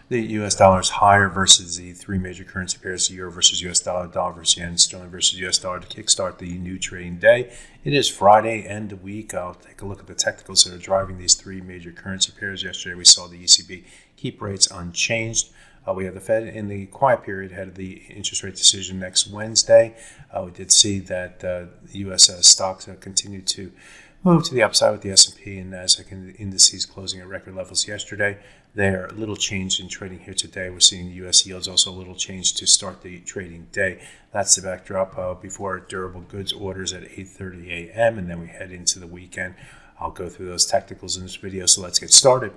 The US dollar is higher versus the three major currency pairs, the euro versus US dollar, dollar versus yen, sterling versus US dollar, to kickstart the new trading day. It is Friday, end of week. I'll take a look at the technicals that are driving these three major currency pairs. Yesterday we saw the ECB keep rates unchanged. We have the Fed in the quiet period ahead of the interest rate decision next Wednesday. We did see that the U.S. Stocks continue to move to the upside with the S&P and NASDAQ indices closing at record levels yesterday. They're a little changed in trading here today. We're seeing the U.S. yields also a little changed to start the trading day. That's the backdrop before durable goods orders at 8:30 a.m. and then we head into the weekend. I'll go through those technicals in this video, so let's get started.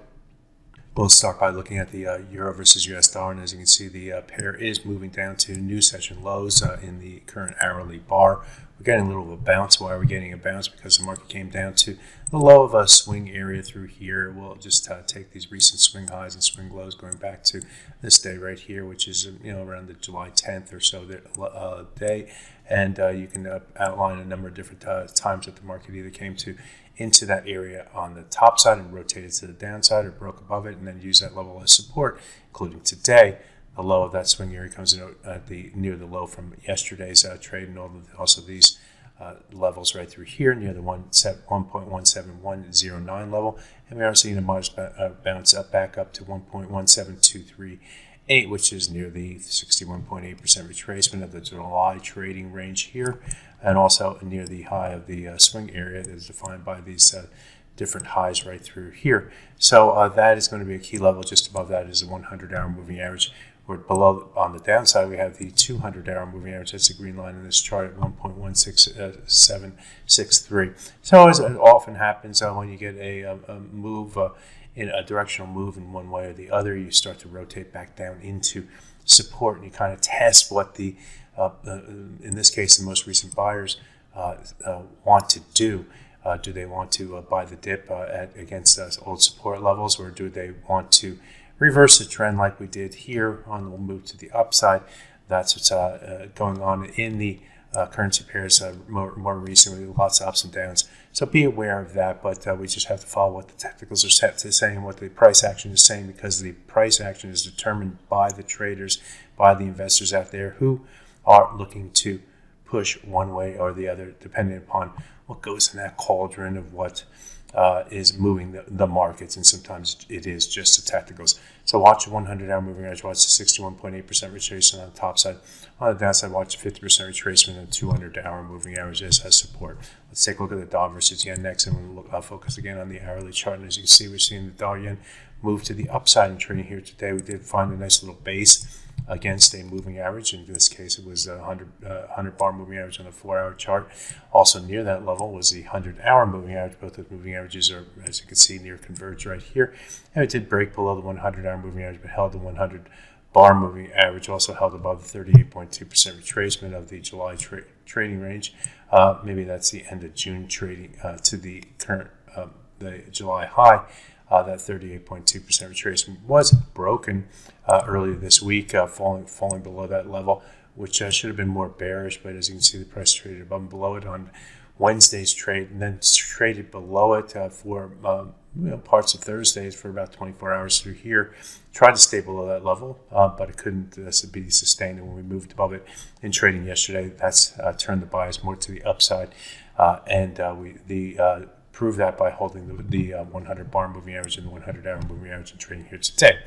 We'll start by looking at the euro versus US dollar, and as you can see, the pair is moving down to new session lows in the current hourly bar. We're getting a little of a bounce. Why are we getting a bounce? Because the market came down to the low of a swing area through here. We'll just take these recent swing highs and swing lows going back to this day right here, which is around the July 10th or so day, and you can outline a number of different times that the market either came into that area on the top side and rotated to the downside or broke above it and then use that level as support, including today. The low of that swing area comes in at near the low from yesterday's trade, and also these levels right through here near the 1.17109 level, and we are seeing a modest bounce back up to 1.17238, which is near the 61.8% retracement of the July trading range here, and also near the high of the swing area that is defined by these different highs right through here. So that is going to be a key level. Just above that is the 100-hour moving average. We're below, on the downside, we have the 200-hour moving average. That's the green line in this chart at 1.16763. So as it often happens when you get a move, in a directional move in one way or the other, you start to rotate back down into support, and you kind of test what the in this case, the most recent buyers want to do. Do they want to buy the dip against old support levels, or do they want to reverse the trend like we did here on the move to the upside? That's what's going on in the currency pairs more recently, lots of ups and downs. So be aware of that, but we just have to follow what the technicals are set to saying, what the price action is saying, because the price action is determined by the traders, by the investors out there who are looking to push one way or the other, depending upon what goes in that cauldron of what is moving the markets, and sometimes it is just the technicals. So watch the 100-hour moving average, watch the 61.8% retracement on the top side. On the downside, watch the 50% retracement and 200-hour moving average as support. Let's take a look at the dollar versus yen next, and we'll focus again on the hourly chart. And as you can see, we're seeing the dollar yen move to the upside in trading here today. We did find a nice little base against a moving average. In this case, it was a 100 bar moving average on the 4-hour chart. Also near that level was the 100-hour moving average. Both the moving averages are, as you can see, near converge right here. And it did break below the 100-hour moving average, but held the 100 bar moving average, also held above the 38.2% retracement of the July trading range. Maybe that's the end of June trading to the current the July high. That 38.2% retracement was broken earlier this week, falling below that level, which should have been more bearish. But as you can see, the price traded above and below it on Wednesday's trade, and then traded below it for parts of Thursdays for about 24 hours through here. Tried to stay below that level, but it couldn't be sustained. And when we moved above it in trading yesterday, that's turned the bias more to the upside, and we prove that by holding the 100 bar moving average and the 100-hour moving average and trading here today.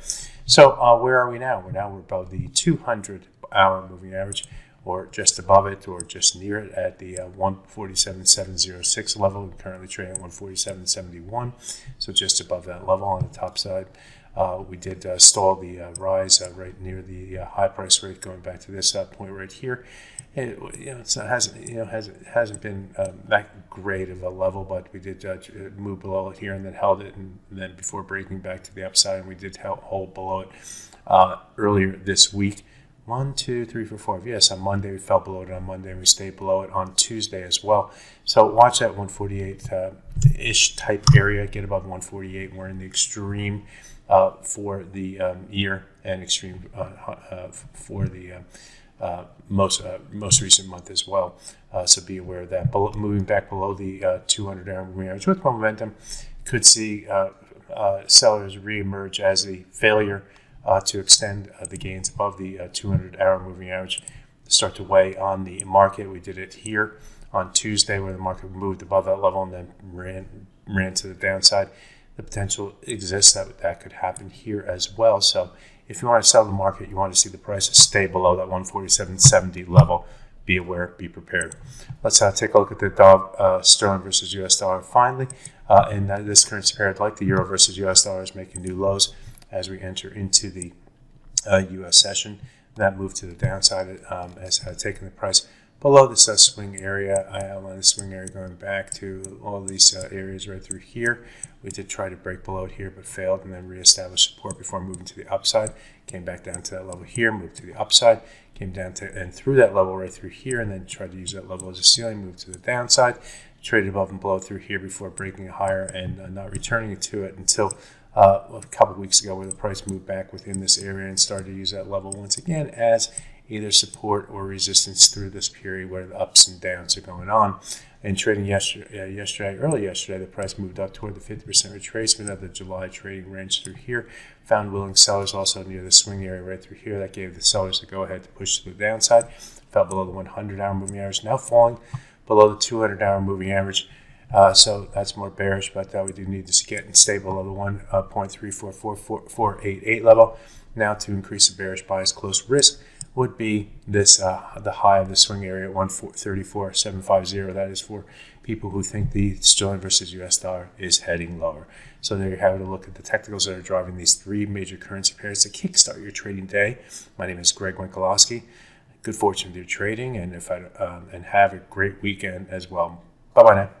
So where are we now? We're above the 200-hour moving average, or just above it, or just near it at the 147.706 level. We're currently trading at 147.71, so just above that level on the top side. We did stall the rise right near the high price rate, going back to this point right here. It hasn't been that great of a level, but we did move below it here and then held it, and then before breaking back to the upside, and we did hold below it earlier this week. 1, 2, 3, 4, 5. Yes, on Monday we fell below it on Monday, and we stayed below it on Tuesday as well. So watch that 148-ish type area, get above 148. We're in the extreme for the year, and extreme for the most recent month as well. So be aware of that. Moving back below the 200-hour moving average with momentum, could see sellers reemerge as the failure to extend the gains above the 200-hour moving average to start to weigh on the market. We did it here on Tuesday where the market moved above that level and then ran to the downside. The potential exists that could happen here as well. So if you want to sell the market, you want to see the price stay below that 147.70 level. Be aware, be prepared. Let's take a look at the sterling versus US dollar finally. In this currency pair, like the euro versus US dollar is making new lows as we enter into the US session. That move to the downside has taken the price below this swing area. I outlined the swing area going back to all these areas right through here. We did try to break below it here, but failed, and then reestablish support before moving to the upside. Came back down to that level here, moved to the upside, came down to and through that level right through here, and then tried to use that level as a ceiling, moved to the downside, traded above and below through here before breaking higher and not returning to it until a couple of weeks ago, where the price moved back within this area and started to use that level once again as either support or resistance through this period where the ups and downs are going on. And trading early yesterday, the price moved up toward the 50% retracement of the July trading range through here. Found willing sellers also near the swing area right through here. That gave the sellers the go-ahead to push to the downside. Fell below the 100-hour moving average, now falling below the 200-hour moving average. So that's more bearish, but we do need to get and stay below the 1.344488 level. Now to increase the bearish bias, close risk would be this the high of the swing area at 134.750. That is for people who think the sterling versus US dollar is heading lower. So there you have it, a look at the technicals that are driving these three major currency pairs to kickstart your trading day. My name is Greg Winkolowski. Good fortune with your trading, and and have a great weekend as well. Bye bye now.